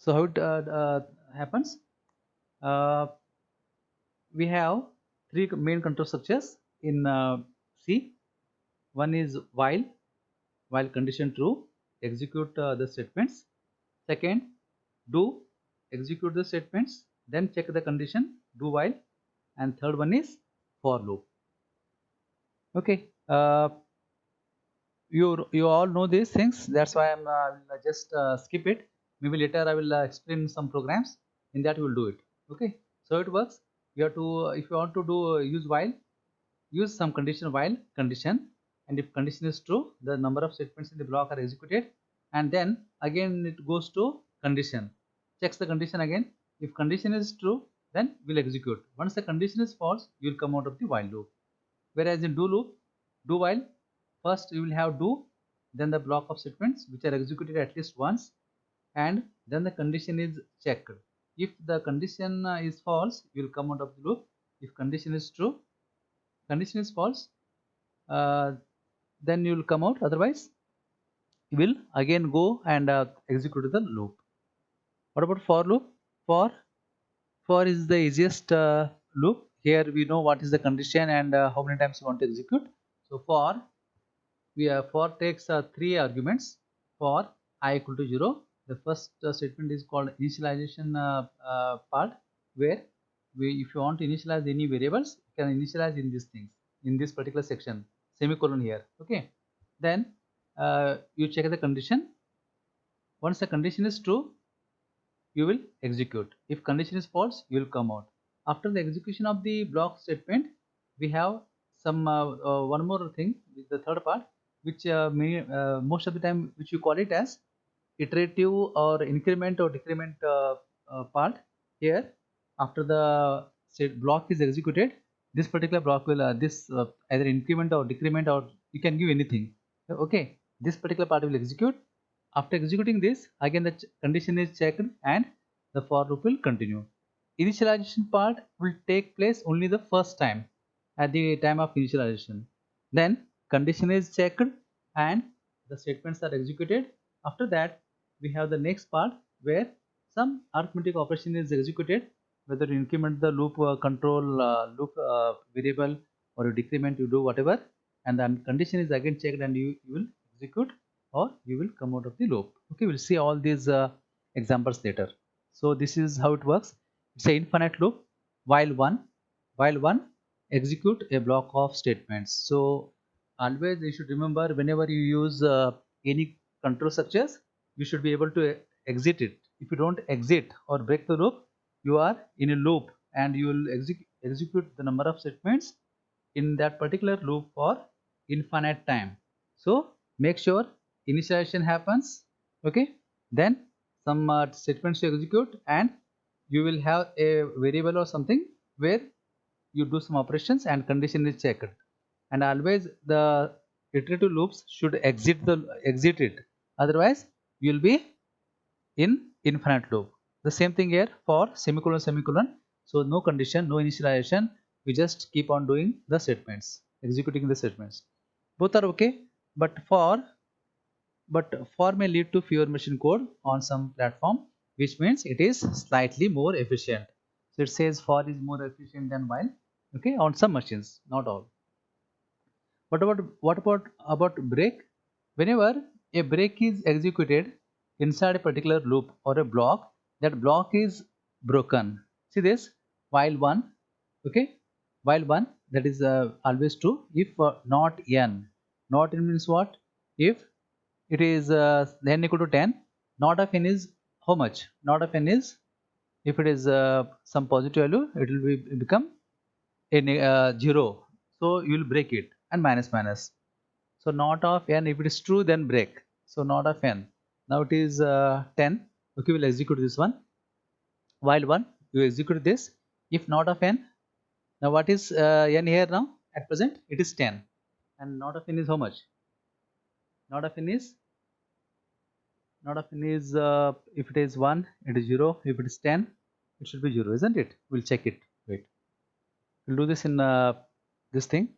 So how it happens? Uh, we have three main control structures in C. One is while condition true, execute the statements. Second, do, execute the statements, then check the condition, do while, and third one is for loop. Okay, you all know these things. That's why will just skip it. Maybe later I will explain some programs. In that you will do it. Okay, so it works. You have to if you want to do use while, use some condition while condition, and if condition is true, the number of statements in the block are executed, and then again it goes to condition, checks the condition again. If condition is true, then will execute. Once the condition is false, you will come out of the while loop. Whereas in do loop, do while, first you will have do, then the block of statements which are executed at least once, and then the condition is checked. If the condition is false, you will come out of the loop. If condition is true, condition is false, uh, then you will come out. Otherwise, you will again go and execute the loop. What about for loop? For is the easiest loop. Here we know what is the condition and how many times you want to execute. So for takes three arguments for I equal to 0. The first statement is called initialization part, where if you want to initialize any variables, you can initialize in these things, in this particular section, semicolon here. Okay, then you check the condition. Once the condition is true, you will execute. If condition is false, you will come out. After the execution of the block statement, we have some one more thing, the third part, which most of the time which you call it as iterative or increment or decrement part. Here, after the block is executed, this particular block will this either increment or decrement, or you can give anything. Okay, this particular part will execute. After executing this, again the condition is checked and the for loop will continue. Initialization part will take place only the first time, at the time of initialization. Then condition is checked and the statements are executed. After that, we have the next part where some arithmetic operation is executed, whether you increment the loop control loop variable, or you decrement, you do whatever, and then condition is again checked and you will execute, or you will come out of the loop. Okay, we'll see all these examples later. So this is how it works. It's an infinite loop. While one execute a block of statements. So always you should remember, whenever you use any control structures, you should be able to exit it. If you don't exit or break the loop, you are in a loop, and you will execute the number of statements in that particular loop for infinite time. So make sure initialization happens. Okay, then some statements to execute, and you will have a variable or something where you do some operations and condition is checked. And always the iterative loops should exit it, otherwise you will be in infinite loop. The same thing here for semicolon semicolon. So no condition, no initialization, we just keep on doing the statements, executing the statements. Both are okay, but for may lead to fewer machine code on some platform, which means it is slightly more efficient. So it says for is more efficient than while. Okay, on some machines, not all. What about break? Whenever a break is executed inside a particular loop or a block, that block is broken. See this, while one, okay, while one, that is always true if not n. Not n means what? If it is n equal to 10, not of n is how much? Not of n is, if it is some positive value, it will become a 0. So you will break it, and minus minus. So not of n, if it is true, then break. So not of n. Now it is 10. Okay, we'll execute this one. While one, you execute this. If not of n, now what is n here now? At present, it is 10. And not of n is how much? Not of n is, if it is 1, it is 0. If it is 10, it should be 0, isn't it? We'll check it. Wait. We'll do this in this thing.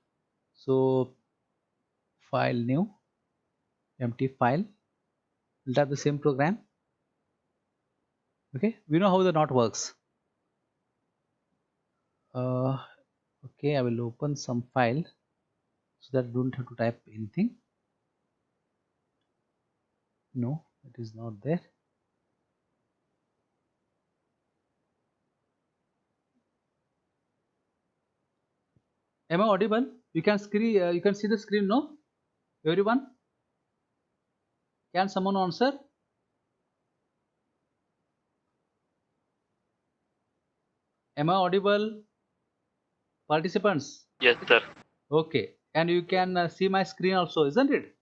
So file new, empty file. We'll have the same program. Okay, we know how the not works. Okay, I will open some file so that I don't have to type anything. No, it is not there. Am I audible? You can screen. You can see the screen. No, everyone. Can someone answer? Am I audible, participants? Yes, sir. Okay, and you can see my screen also, isn't it?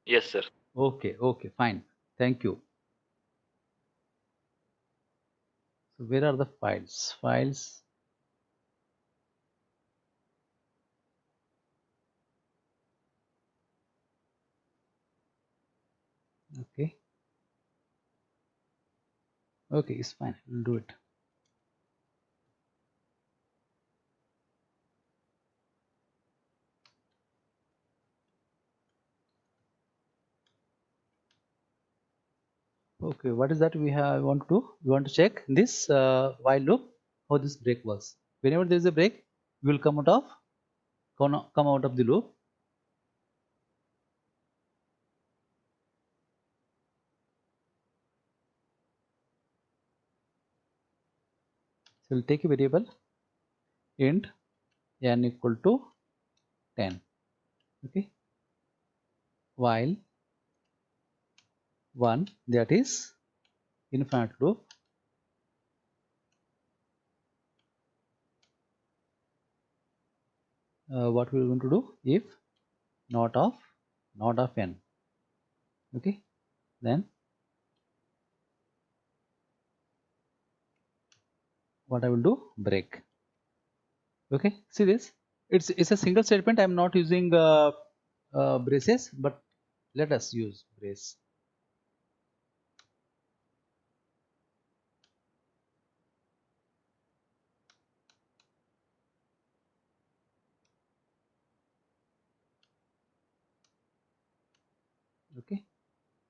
Yes, sir. Okay, okay, fine. Thank you. So where are the files? Files. Okay, okay, it's fine. We'll do it. Okay, what is that we have want to do? We want to check this while loop how this break works. Whenever there is a break, we will come out of the loop. So we'll take a variable int n equal to 10. Okay, while 1, that is infinite loop. What we are going to do if not of n. Okay, then what I will do, break. Okay, see this, it's a single statement. I'm not using braces, but let us use brace. Okay,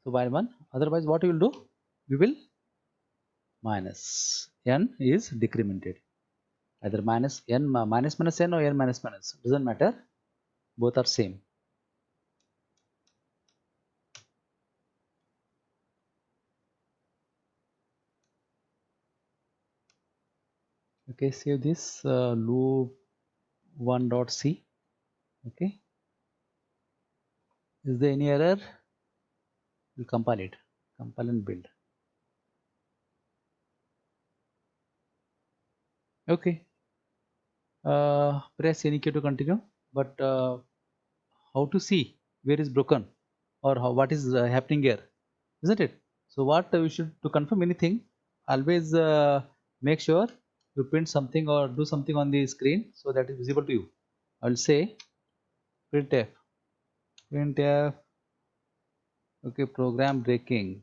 so while 1, otherwise what we will do, we will minus n is decremented, either minus n minus n or n minus doesn't matter, both are same. Okay, save this loop 1.c. Okay, is there any error? We'll compile it, compile and build. Okay, press any key to continue, but how to see where is broken or what is happening here, isn't it? So what we should, to confirm anything, always make sure you print something or do something on the screen so that is visible to you. I'll say printf. Okay, program breaking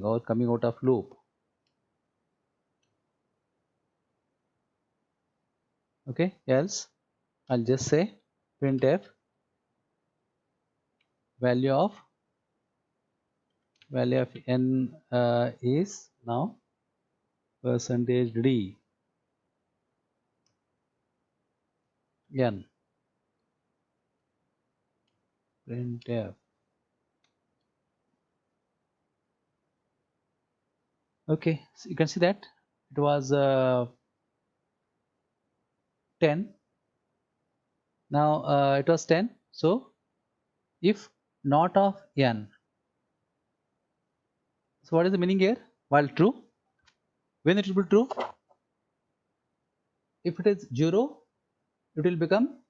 or coming out of loop. Okay, else I'll just say printf value of n is now percentage d n. Printf. Okay, so you can see that it was 10. Now it was 10. So if not of n, so what is the meaning here? While true, when it will be true, if it is 0, it will become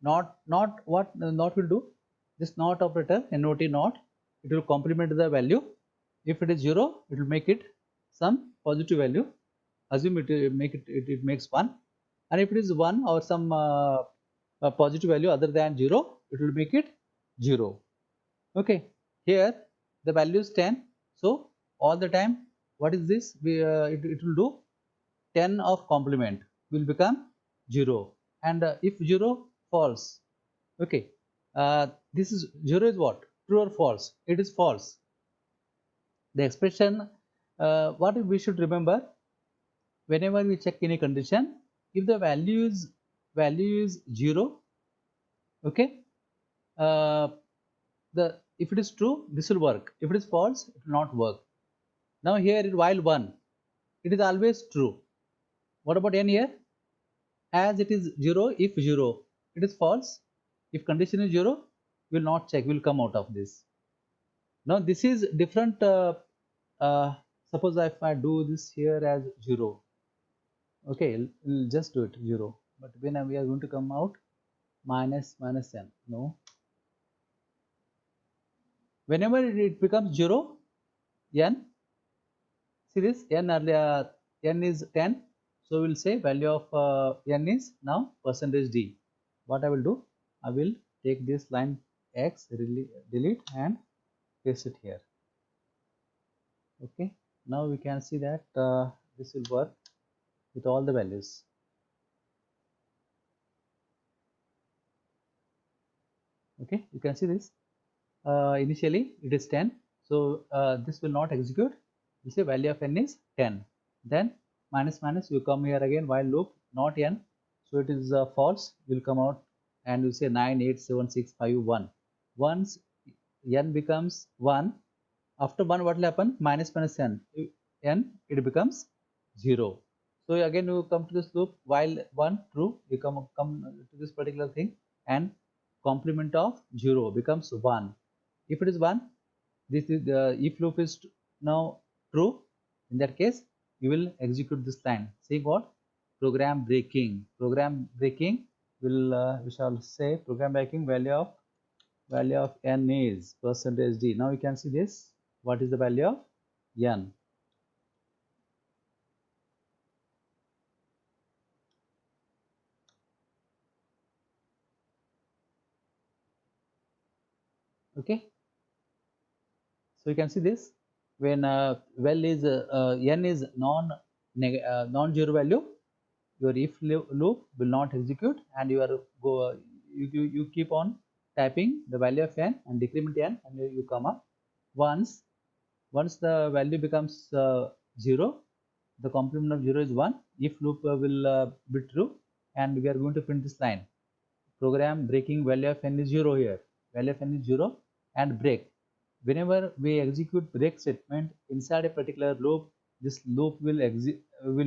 not what not will do, this not operator not not, it will complement the value. If it is 0, it will make it some positive value, assume it it makes 1, and if it is 1 or some a positive value other than 0, it will make it 0. Okay, here the value is 10, so all the time what is this, it will do 10 of complement will become 0, and if 0 false. Okay, this is 0 is what, true or false? It is false. The expression, what we should remember, whenever we check any condition, if the value is 0, okay, uh, the if it is true, this will work. If it is false, it will not work. Now here, while 1, it is always true. What about n here? As it is 0, if 0, it is false. If condition is 0, we will not check, we will come out of this. Now this is different. Uh, Suppose if I do this here as 0, okay, we'll just do it 0. But when we are going to come out minus n, no. Whenever it becomes 0, n, see this, n earlier, n is 10. So we'll say value of n is now %d. What I will do, I will take this line x, delete and paste it here. Okay, now we can see that this will work with all the values. Okay, you can see this. Initially it is 10, so this will not execute. You say value of n is 10. Then minus minus, you come here again, while loop, not n, so it is false. Will come out and you say 9, 8, 7, 6, 5, 1. Once n becomes 1, after 1 what will happen? Minus minus n, it becomes 0. So again you come to this loop, while 1 true, you come to this particular thing, and complement of 0 becomes 1. If it is 1, this is the if loop is now true. In that case, you will execute this line. See what? Program breaking. Program breaking will we shall say program breaking value of n is %d. Now you can see this. What is the value of n? Okay. So you can see this, when n is non-zero value, your if loop will not execute, and you keep on typing the value of n and decrement n, and you come up. Once the value becomes 0, the complement of 0 is 1. If loop will be true, and we are going to print this line. Program breaking value of n is 0 here. Value of n is 0 and break. Whenever we execute break statement inside a particular loop, this loop will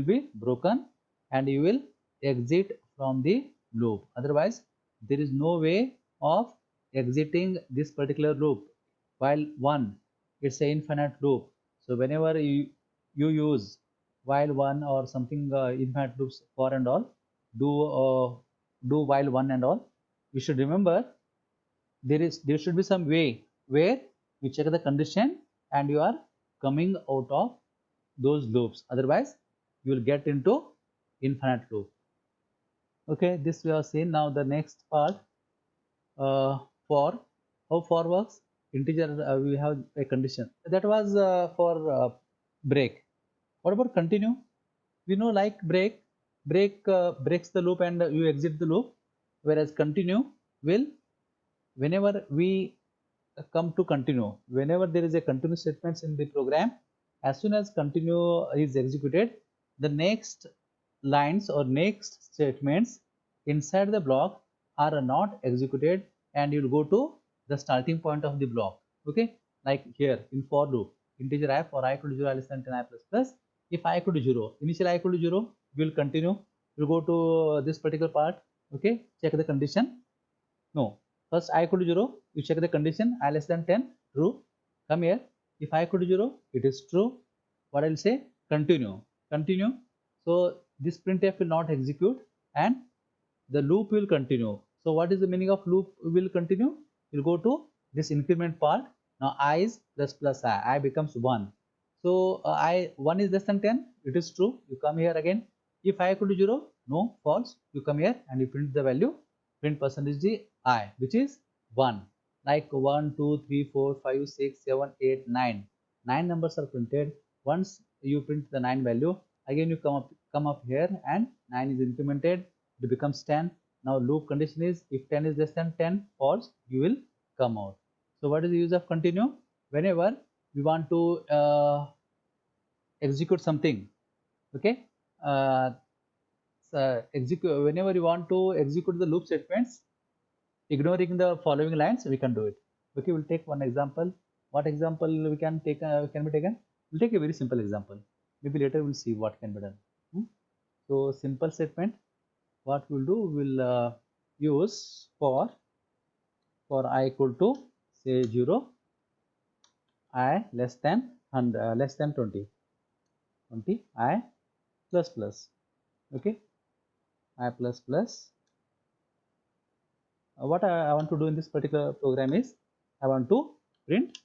be broken, and you will exit from the loop. Otherwise, there is no way of exiting this particular loop. While 1, it's an infinite loop. So whenever you use while 1 or something infinite loops for and all, do while 1 and all, we should remember there should be some way where you check the condition and you are coming out of those loops. Otherwise, you will get into infinite loop. Okay, this we have seen. Now the next part, for. How for works? Integer, we have a condition that was for break. What about continue? We know, like breaks the loop and you exit the loop, whereas continue will, whenever we come to continue, whenever there is a continue statements in the program, as soon as continue is executed, the next lines or next statements inside the block are not executed, and you will go to the starting point of the block. Okay, like here in for loop, integer I, for I equal to 0, I less than 10 I plus plus. If I equal to 0, initial I equal to 0, we will continue. We will go to this particular part. Okay, check the condition. No, first I equal to 0, you check the condition, I less than 10, true. Come here, if I equal to 0, it is true. What I will say? Continue. Continue. So this printf will not execute, and the loop will continue. So what is the meaning of loop will continue? We'll go to this increment part. Now I is plus plus I becomes 1. So 1 is less than 10, it is true. You come here again. If I equal to 0, no, false. You come here and you print the value, print %d I, which is 1. Like 1, 2, 3, 4, 5, 6, 7, 8, 9. 9 numbers are printed. Once you print the 9 value, again you come up here, and 9 is incremented, it becomes 10. Now loop condition is, if 10 is less than 10, false, you will come out. So what is the use of continue? Whenever we want to execute something, okay, so execute whenever you want to execute the loop statements ignoring the following lines, we can do it. Okay, we'll take one example. What example we can take, can be taken? We'll take a very simple example. Maybe later we'll see what can be done. So simple statement, what we'll do, we'll use for I equal to say 0, I less than 100, less than 20, I plus plus. Okay, I plus plus. What I want to do in this particular program is I want to print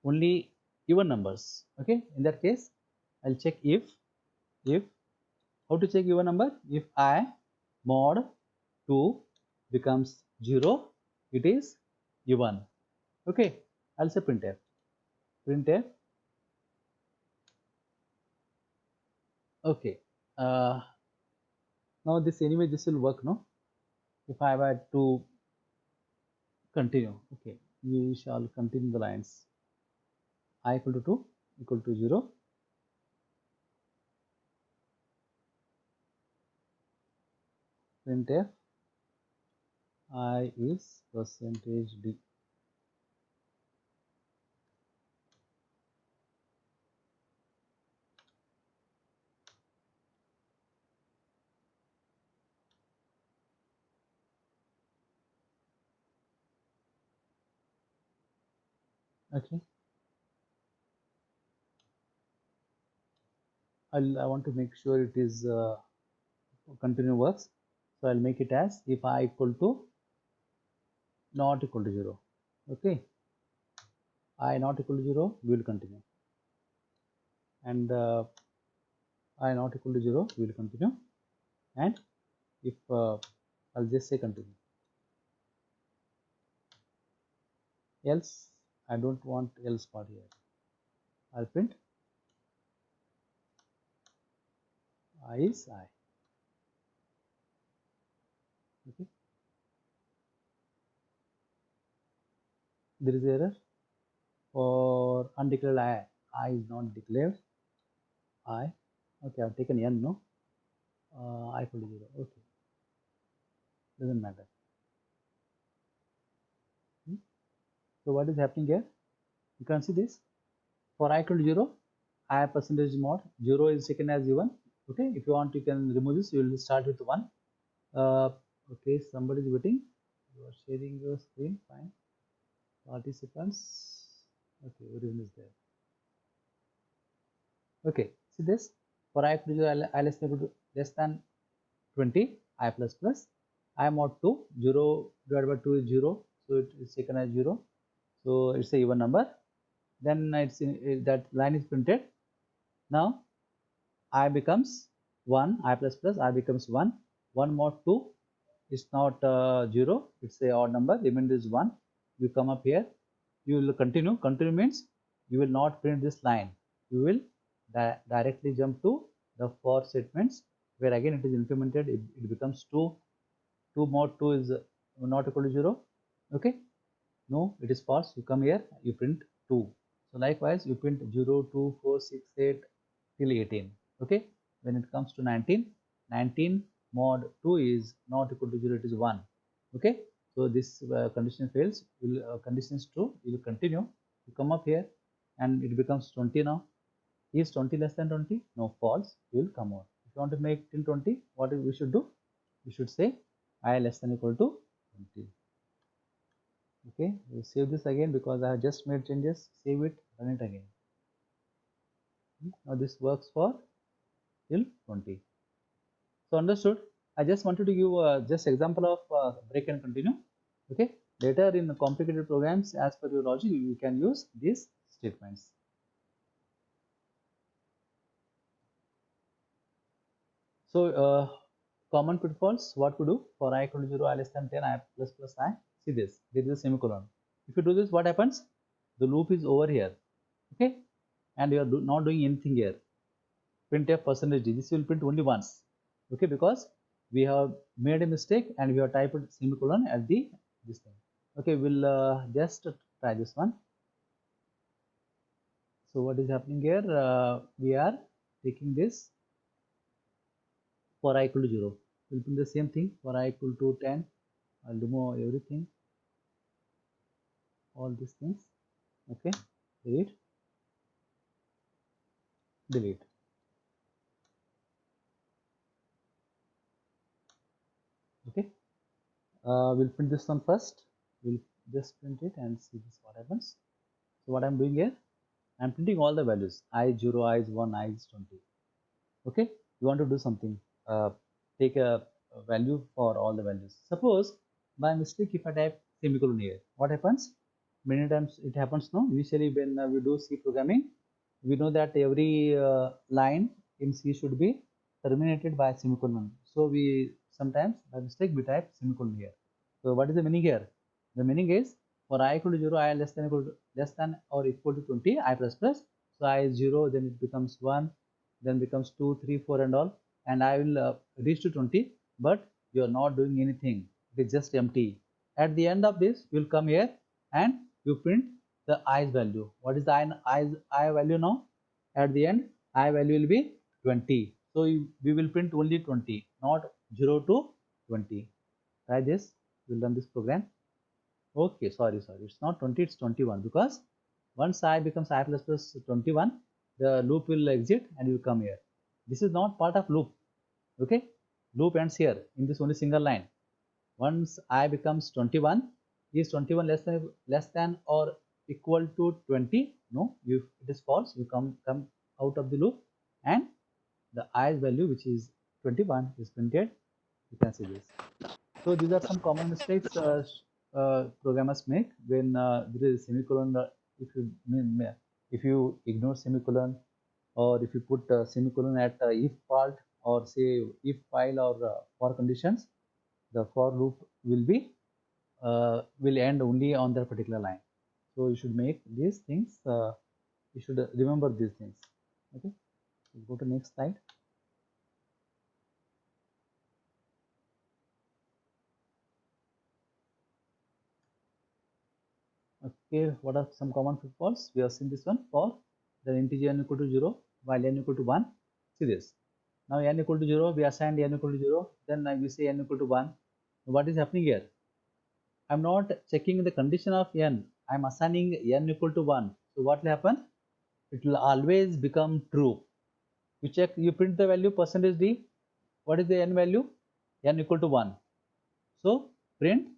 only even numbers. Okay, in that case I'll check if how to check even number. If I mod 2 becomes 0, it is even. Okay, I'll say printf. Okay, now this anyway this will work, no? If I were to continue, okay, we shall continue the lines. I equal to 2 equal to 0, printf I is percentage d. Okay, I want to make sure it is continue works, so I'll make it as if I equal to not equal to 0. Okay, I not equal to 0, we will continue, and I not equal to 0, we will continue, and if I'll just say continue, else I don't want else part here. I'll print I is I. Okay, there is error for undeclared I is not declared. I, okay, I've taken n, no, I equal to 0. Okay, doesn't matter. So what is happening here? You can see this. For I equal to 0, I percentage mod 0 is taken as even. Okay, if you want, you can remove this. You will start with 1. Okay, somebody is waiting. You are sharing your screen. Fine. Participants. Okay, everyone is there. Okay, see this. For I equal to 0, I less than 20, I plus plus. I mod 2, 0 divided by 2 is 0. So it is taken as 0. So it's a even number. Then it's that line is printed. Now I becomes 1, I plus plus, I becomes 1. 1 mod 2 is not 0, it's a odd number, remainder is 1. You come up here, you will continue. Continue means you will not print this line. You will directly jump to the for statements, where again it is implemented. It becomes 2. 2 mod 2 is not equal to 0. Okay, no, it is false. You come here, you print 2. So likewise, you print 0, 2, 4, 6, 8 till 18. Okay, when it comes to 19, 19 mod 2 is not equal to 0, it is 1. Okay, so this condition fails. Condition is true, you will continue. You come up here and it becomes 20 now. Is 20 less than 20? No, false. You will come out. If you want to make till 20, what we should do? We should say I less than equal to 20. Okay, we'll save this again because I have just made changes. Save it, run it again. Now this works for till 20. So understood. I just wanted to give just example of break and continue. Okay, later in the complicated programs, as per your logic, you can use these statements. So common pitfalls, what we do for I equal to 0, I less than 10, I plus plus I. See this, there is a semicolon. If you do this, what happens? The loop is over here. Okay, and you are not doing anything here. Printf percentage d, this will print only once. Okay, because we have made a mistake and we have typed semicolon at the this thing. Okay, we'll just try this one. So what is happening here? We are taking this for I equal to 0. We'll do the same thing for I equal to 10. I'll remove everything, all these things. Okay, delete, delete. Okay, we'll print this one first. We'll just print it and see this what happens. So what I'm doing here, I'm printing all the values. I0, I1, I20. Okay, you want to do something, take a value for all the values. Suppose by mistake if I type semicolon here, what happens? Many times it happens. No, usually when we do C programming, we know that every line in C should be terminated by semicolon. So we sometimes by mistake we type semicolon here. So what is the meaning here? The meaning is for I equal to 0, I less than or equal to 20, I plus plus. So I is 0, then it becomes 1, then becomes 2, 3, 4 and all, and I will reach to 20, but you are not doing anything. It is just empty. At the end of this, you will come here and you print the i's value. What is the I value now? At the end, I value will be 20. So we will print only 20, not 0 to 20. Try this. We'll run this program. Okay, sorry, it's not 20, it's 21, because once I becomes I plus plus 21, the loop will exit and will come here. This is not part of loop. Okay, loop ends here in this only single line. Once I becomes 21, is 21 less than or equal to 20? No, if it is false, you come out of the loop, and the i's value, which is 21, is printed. You can see this. So these are some common mistakes programmers make when there is semicolon. If you if you ignore semicolon, or if you put semicolon at if part, or say if while or for conditions, the for loop will end only on that particular line. So you should make these things. You should remember these things. Okay, we'll go to next slide. Okay, what are some common pitfalls? We have seen this one for the integer n equal to 0 while n equal to 1. See this. Now n equal to 0, we assigned n equal to 0, then we say n equal to 1. What is happening here? I'm not checking the condition of n. I'm assigning n equal to 1. So what will happen? It will always become true. You check, you print the value percentage %d. What is the n value? N equal to 1. So print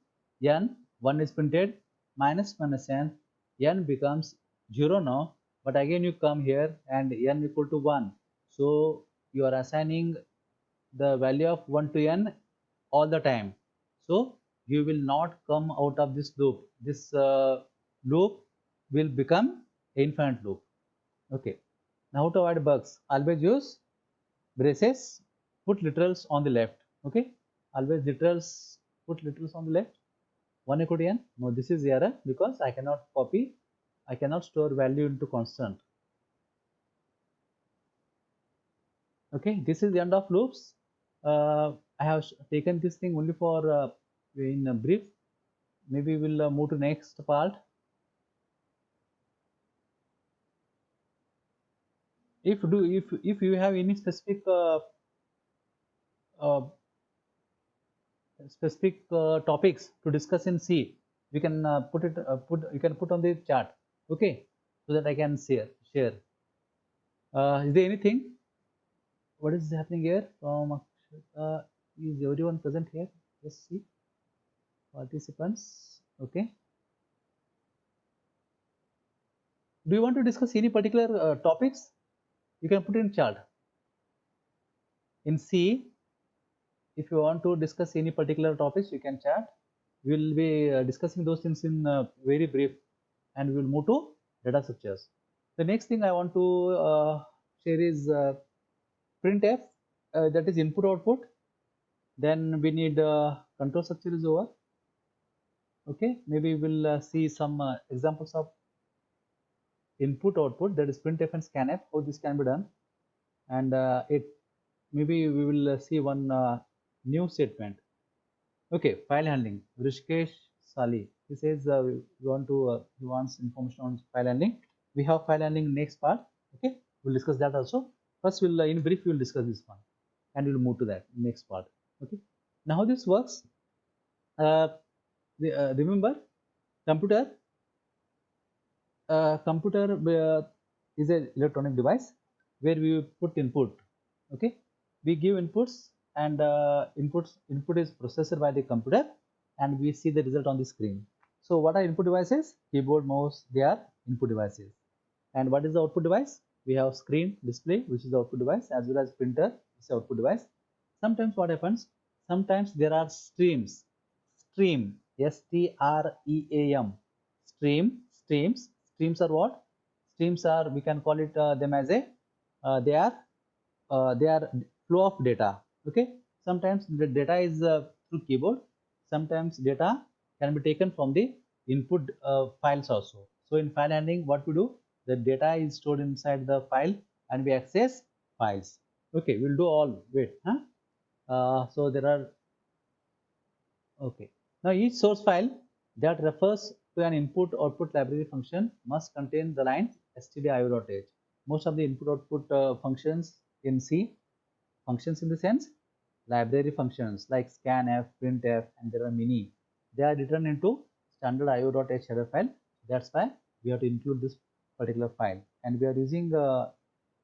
n, 1 is printed, minus n becomes 0 now, but again you come here and n equal to 1. So you are assigning the value of 1 to n all the time. So you will not come out of this loop. This loop will become infinite loop. Okay. Now how to avoid bugs? Always use braces, put literals on the left. Okay. Always literals, put literals on the left. 1 equal to n. No, this is error because I cannot copy. I cannot store value into constant. Okay, this is the end of loops. I have taken this thing only for in a brief. Maybe we'll move to next part. If you have any specific uh, topics to discuss in C, we can you can put on the chat. Okay, so that I can share. Is there anything? What is happening here? Is everyone present here? Let's see. Participants. Okay. Do you want to discuss any particular topics? You can put in chat. In C, if you want to discuss any particular topics, you can chat. We will be discussing those things in very brief, and we will move to data structures. The next thing I want to share is printf, that is input output. Then we need control structure is over. Okay, maybe we'll see some examples of input output, that is printf and scanf, how this can be done, and it maybe we will see one new statement. Okay, file handling. Rishikesh Sali. He says we want to he wants information on file handling. We have file handling next part. Okay, we'll discuss that also. First, we'll in brief we'll discuss this one, and we'll move to that next part. Okay. Now how this works? Uh, Remember, computer computer is an electronic device where we put input. Okay, we give inputs, and input is processed by the computer, and we see the result on the screen. So what are input devices? Keyboard, mouse, they are input devices. And what is the output device? We have screen display, which is the output device, as well as printer, which is the output device. Sometimes what happens? Sometimes there are streams. Stream, S-T-R-E-A-M. Streams are what? Streams are, we can call it them as a they are flow of data. Okay, sometimes the data is through keyboard. Sometimes data can be taken from the input files also. So in file handling, what we do, the data is stored inside the file and we access files. Okay, we'll do all. Wait, huh? So there are, okay. Now each source file that refers to an input output library function must contain the line stdio.h. Most of the input output functions in C, functions in the sense library functions like scanf, printf, and there are many. They are written into standard io.h header file. That's why we have to include this particular file, and we are using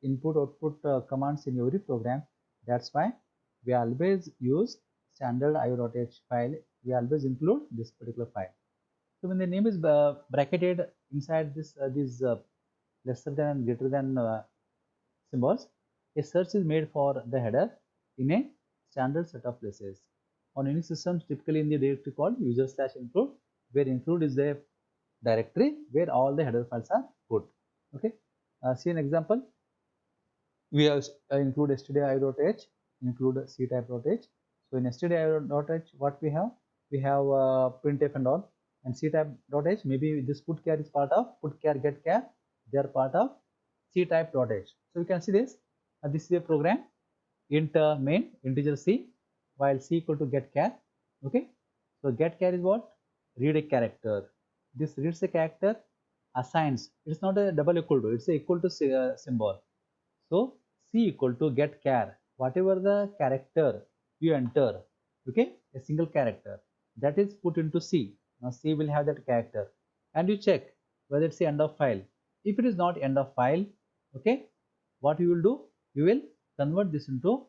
input output commands in every program. That's why we always use standard io.h file. We always include this particular file. So when the name is bracketed inside this these lesser than and greater than symbols, a search is made for the header in a standard set of places. On Unix systems, typically in the directory called user/include, where include is the directory where all the header files are put. Okay, see an example. We have include stdio.h, include ctype.h. So in stdio.h, what we have? We have printf and all, and ctype.h. Maybe this putchar is part of putchar getchar. They are part of ctype.h. So you can see this. This is a program int main integer c, while c equal to getchar. Okay. So getchar is what? Read a character. This reads a character, assigns. It's not a double equal to. It's a equal to symbol. So C equal to getchar. Whatever the character you enter, okay, a single character that is put into C. Now C will have that character, and you check whether it's the end of file. If it is not end of file, okay, what you will do? You will convert this into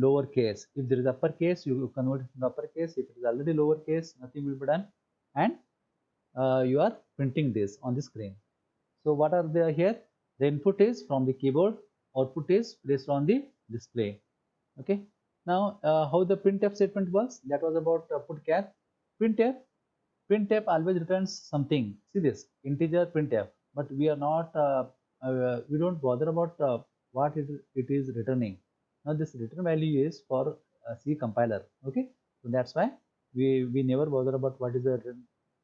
lowercase. If there is uppercase, you will convert it into uppercase. If it is already lowercase, nothing will be done, and you are printing this on the screen. So what are they here? The input is from the keyboard, output is placed on the display. Okay. Now how the printf statement works? That was about putchar. Printf, printf always returns something. See this integer printf, but we are not we don't bother about what it is returning. Now this return value is for C compiler. Okay. So that's why we never bother about what is the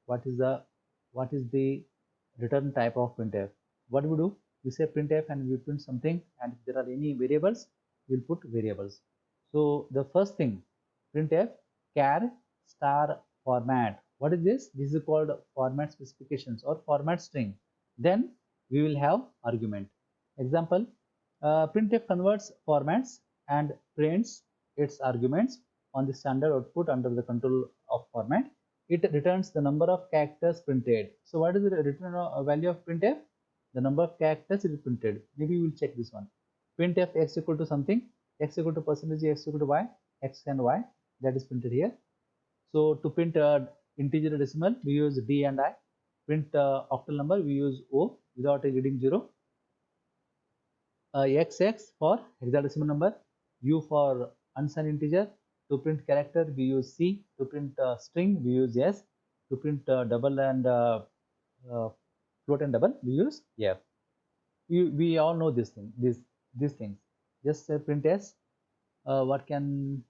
what is the what is the return type of printf. What we do? We say printf and we print something, and if there are any variables, we'll put variables. So the first thing, printf char star format. What is this? This is called format specifications or format string. Then we will have argument. Example, printf converts formats and prints its arguments on the standard output under the control of format. It returns the number of characters printed. So what is the return value of printf? The number of characters it is printed. Maybe we will check this one. Printf x equal to something, x equal to percentage x equal to y, x and y, that is printed here. So to print integer decimal, we use d and I. Print octal number, we use o without a leading zero. XX for hexadecimal number, U for unsigned integer. To print character, we use C. To print string, we use S. To print double and float and double, we use F. We all know this thing, these things. Just print S. What can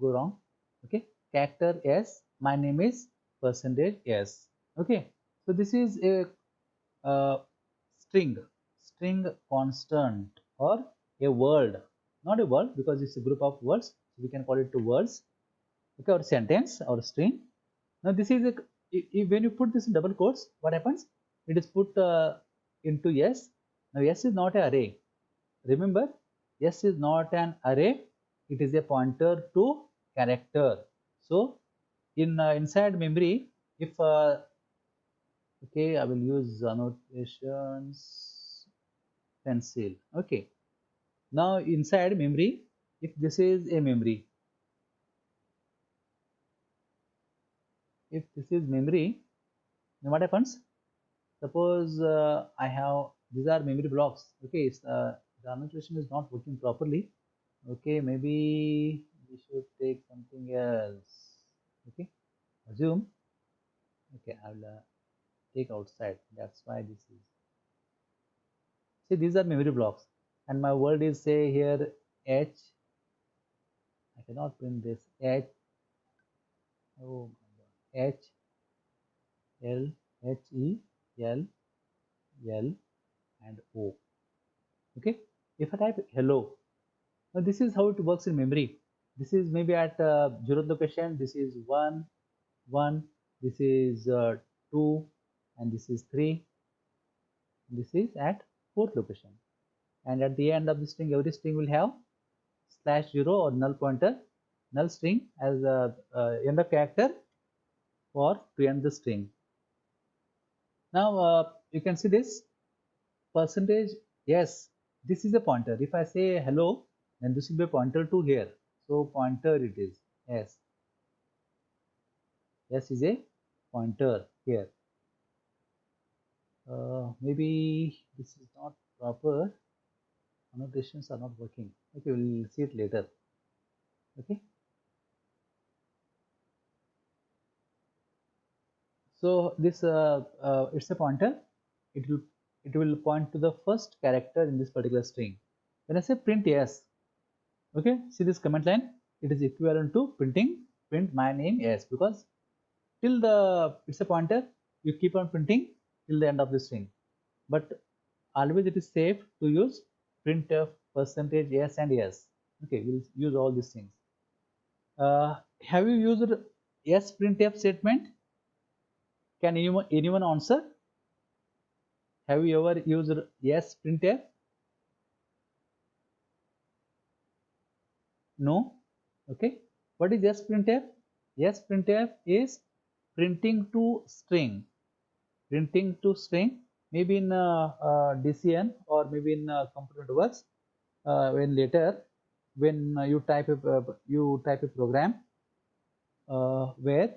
go wrong? Okay, character S. My name is percentage S. Okay, so this is a string constant or a word, not a word because it's a group of words, so we can call it two words. Okay, or sentence or string. Now this is a when you put this in double quotes, what happens? It is put into S. Now S is not an array. Remember, S is not an array. It is a pointer to character. So in inside memory, if okay, I will use annotations pencil. Okay. Now inside memory, if this is a memory, if this is memory, then what happens? Suppose I have, these are memory blocks. Okay, the annotation is not working properly. Okay, maybe we should take something else. Okay, assume. Okay, I will take outside. That's why this is. See, these are memory blocks, and my word is say here H. I cannot print this H. Oh my God, H L H E L L and O. Okay, if I type hello, now this is how it works in memory. This is maybe at 0th location. This is 1, 1. This is 2, and this is 3. This is at 4th location. And at the end of the string, every string will have /0 or null pointer, null string as a end of character for to end the string. Now you can see this percentage. Yes, this is a pointer. If I say hello, then this will be a pointer to here. So pointer it is. Yes. S is a pointer here. Maybe this is not proper. Annotations are not working. Okay, we'll see it later. Okay. So this it's a pointer. It will point to the first character in this particular string. When I say print yes, okay, see this command line. It is equivalent to printing print my name yes, because till the it's a pointer, you keep on printing till the end of the string. But always it is safe to use printf percentage yes and yes. Okay, we'll use all these things. Have you used yes printf statement? Can anyone answer? Have you ever used yes printf? No. Okay. What is yes printf? Yes printf is printing to string. Printing to string. Maybe in DCN or maybe in component works. When later, when you type a program where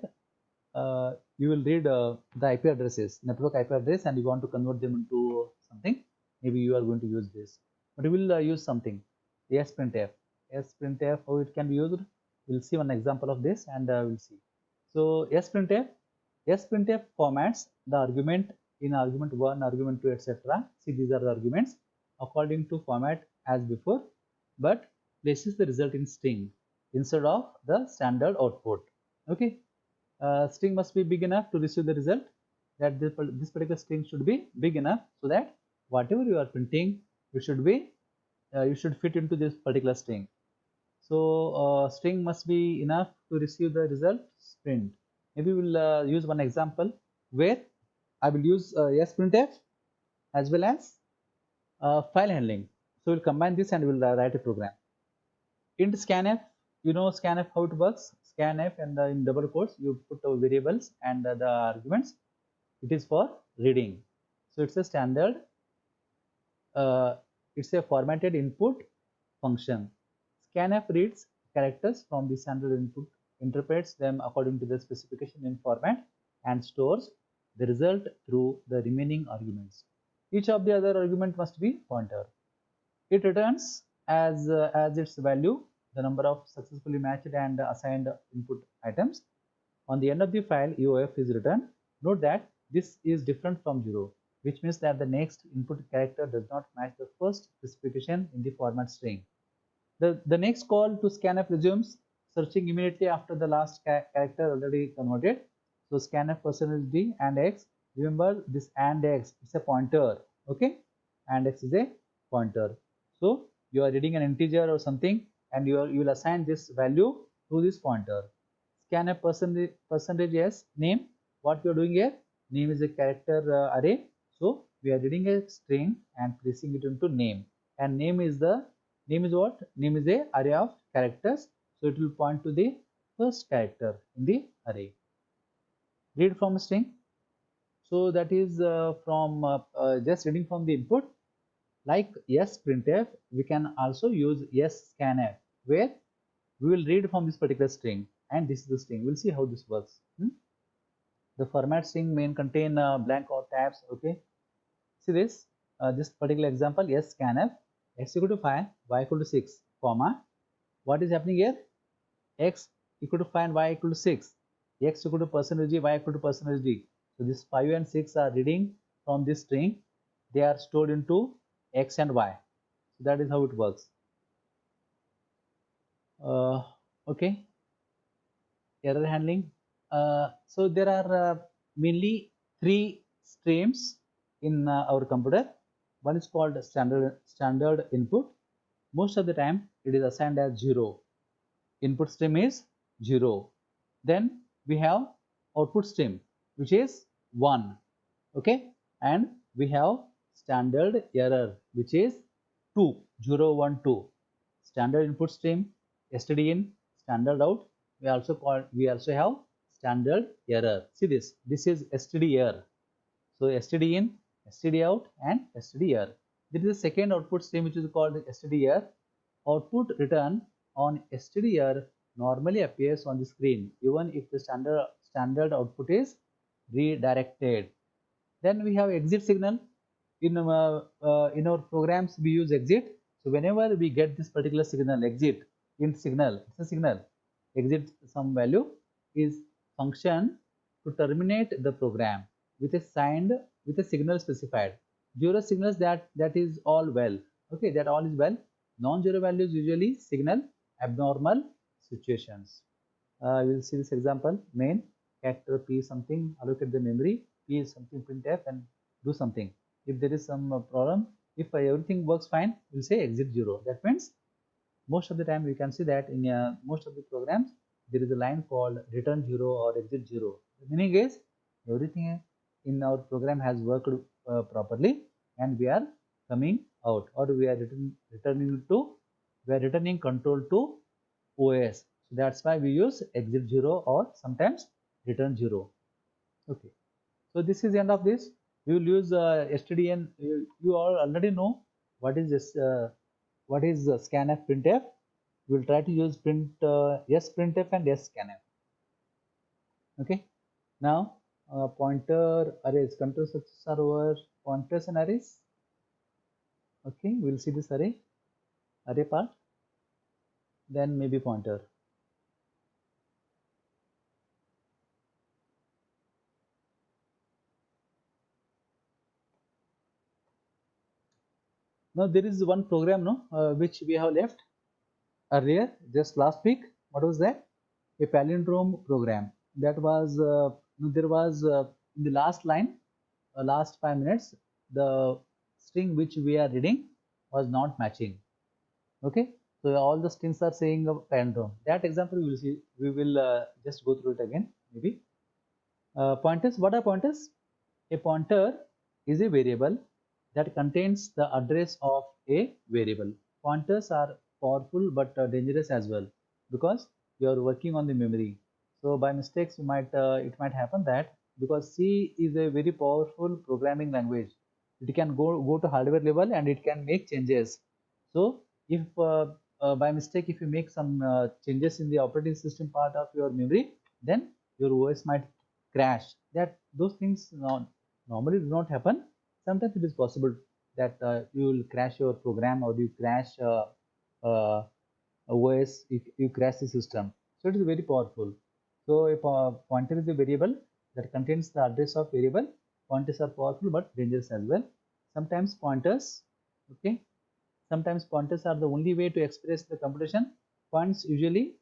you will read the IP addresses, network IP address, and you want to convert them into something. Maybe you are going to use this, but you will use something. Sprintf. Sprintf, how it can be used. We'll see one example of this, and we'll see. So sprintf formats the argument in argument 1, argument 2, etc. See, these are the arguments according to format as before, but places the result in string instead of the standard output. Okay. String must be big enough to receive the result. That this particular string should be big enough so that whatever you are printing, it should be you should fit into this particular string. So string must be enough to receive the result print. Maybe we'll use one example where I will use sprintf as well as file handling. So we'll combine this and we'll write a program. Int scanf, you know scanf how it works. Scanf, and in double quotes you put variables and the arguments. It is for reading. So it's a standard. It's a formatted input function. Scanf reads characters from the standard input, interprets them according to the specification in format, and stores the result through the remaining arguments. Each of the other argument must be pointer. It returns as its value the number of successfully matched and assigned input items. On the end of the file, EOF is returned. Note that this is different from 0, which means that the next input character does not match the first specification in the format string. The next call to scanf resumes searching immediately after the last character already converted. So scanf percentage d and x. Remember this and x, it's a pointer. Okay, and x is a pointer. So you are reading an integer or something, and you will assign this value to this pointer. Scanf percentage yes name. what we are doing here? Name is a character array. So we are reading a string and placing it into name. And name is what? Name is a array of characters. So it will point to the first character in the array. Read from string. So that is from just reading from the input. Like yes printf, we can also use yes scanf, where we will read from this particular string, and this is the string. We'll see how this works. The format string may contain blank or tabs. Okay, see this particular example. Yes scanf, x equal to 5, y equal to 6, comma. What is happening here? X equal to 5 and y equal to 6. X equal to percentage d, y equal to percentage d. So this 5 and 6 are reading from this string. They are stored into x and y. So that is how it works. Okay, error handling. So there are mainly 3 streams in our computer. One is called standard input. Most of the time it is assigned as 0. Input stream is 0. Then we have output stream, which is 1. Okay, and we have standard error, which is 2, 0, 1, 2. Standard input stream, stdin, standard out. We also have standard error. See this is std error. So stdin, std out, and std error. There is a second output stream which is called std error. Output return on std error normally appears on the screen even if the standard output is redirected. Then we have exit signal. In our programs we use exit. So whenever we get this particular signal, exit int signal, it's a signal, exit some value is function to terminate the program with a signal specified. Zero signals, that is all well. Okay, that all is well. Non-zero values usually signal abnormal situations. We will see this example. Main character p something, allocate the memory, p is something, printf, and do something. If there is some problem, if everything works fine, we'll say exit 0. That means most of the time we can see that in most of the programs there is a line called return 0 or exit 0. The meaning is everything in our program has worked properly, and we are coming out, or we are returning control to OS. So that's why we use exit 0 or sometimes return 0. Okay. So this is the end of this. We will use stdin. You all already know what is this. What is scanf printf? We will try to use yes printf and yes scanf. Okay. Now pointer arrays, control structures are over pointers and arrays. Okay, we will see this array part, then maybe pointer. Now there is one program which we have left earlier, just last week. What was that? A palindrome program. That was there was in the last line, last 5 minutes, the string which we are reading was not matching. Okay, so all the strings are saying a palindrome. That example we will see. We will just go through it again maybe. Pointers. What are pointers? A pointer is a variable that contains the address of a variable. Pointers are powerful but dangerous as well, because you are working on the memory. So by mistakes it might happen that, because C is a very powerful programming language, it can go to hardware level and it can make changes. So if by mistake if you make some changes in the operating system part of your memory, then your OS might crash. That those things normally do not happen. Sometimes it is possible that you will crash your program, or you crash OS if you crash the system. So it is very powerful. So if a pointer is a variable that contains the address of variable, pointers are powerful but dangerous as well. Sometimes pointers, okay, sometimes pointers are the only way to express the computation. Pointers usually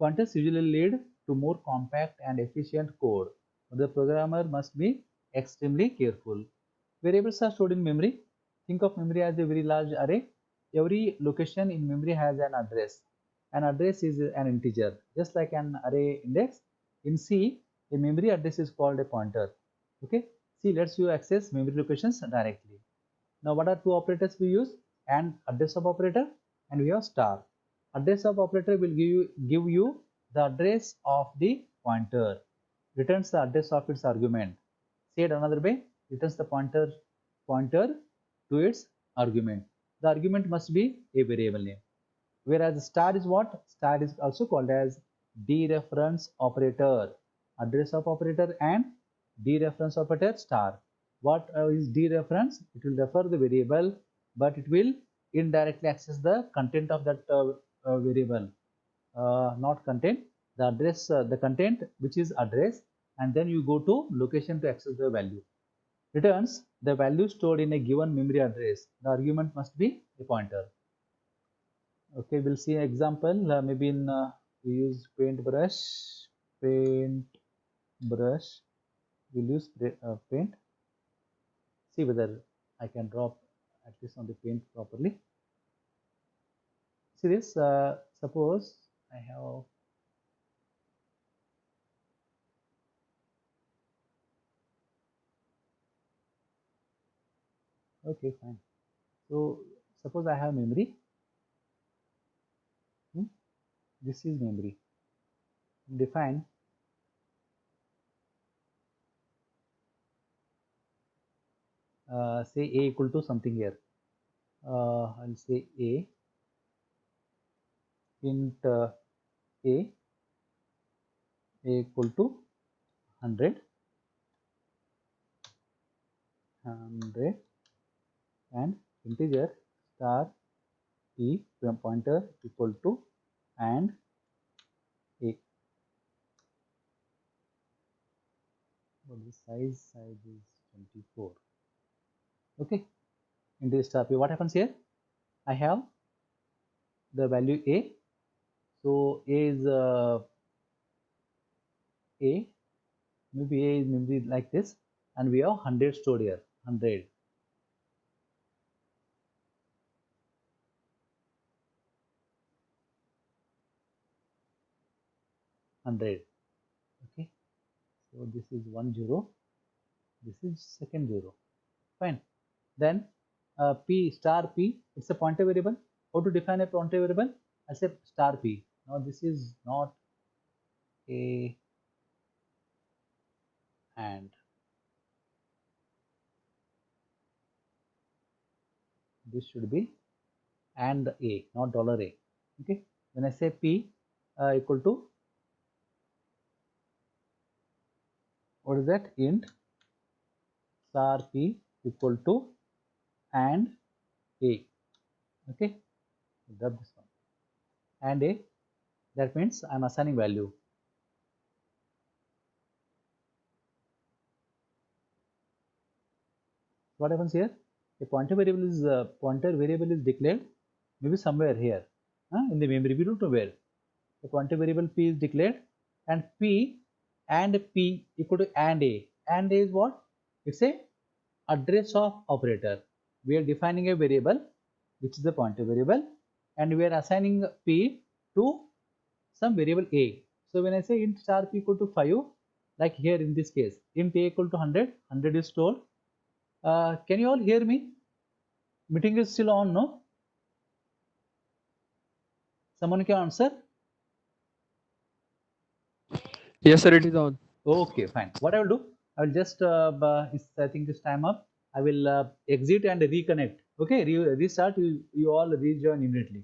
lead to more compact and efficient code. The programmer must be extremely careful. Variables are stored in memory. Think of memory as a very large array. Every location in memory has an address. An address is an integer, just like an array index. In C, A memory address is called a pointer. Okay, see, let's you access memory locations directly. Now what are two operators we use? And address of operator, and we have star. Address of operator will give you the address of the pointer, returns the address of its argument. Said another way, returns the pointer to its argument. The argument must be a variable name. Whereas star is what? Star is also called as dereference operator. Address of operator and dereference operator star. What is dereference? It will refer the variable, but it will indirectly access the content of that variable. Not content, the address, the content, which is address, and then you go to location to access the value. Returns the value stored in a given memory address. The argument must be a pointer. Okay, we'll see an example. Maybe in we use paintbrush. We'll use paint. See whether I can drop at least on the paint properly. See this. Suppose I have. Okay, fine. So suppose I have memory. This is memory. Define say a equal to something here. I'll say a int a equal to 100 and integer star p pointer equal to and a. What is size? Size is 24. Okay, integer star p. What happens here? I have the value a. So a is a. Maybe a is maybe like this, and we have 100 stored here. 100. Okay, so this is 10, this is second 0. Fine. Then p star p, it's a pointer variable. How to define a pointer variable? I say star p. Now this is not a and. This should be and a, not $a. Okay. When I say p equal to, what is that? Int star p equal to and a. Okay. Grab this one and a. That means I'm assigning value. What happens here? A pointer variable is declared maybe somewhere here in the memory. We don't know where. The pointer variable p is declared, and p equal to and a. And a is what? It's a address of operator. We are defining a variable which is the pointer variable, and we are assigning p to some variable a. So when I say int star p equal to 5, like here in this case, int a equal to 100, 100 is stored. Can you all hear me? Meeting is still on, no? Someone can answer? Yes, sir, it is on. Okay, fine. What I will do, I will just, I think this time up, I will exit and reconnect. Okay, restart, you all rejoin immediately.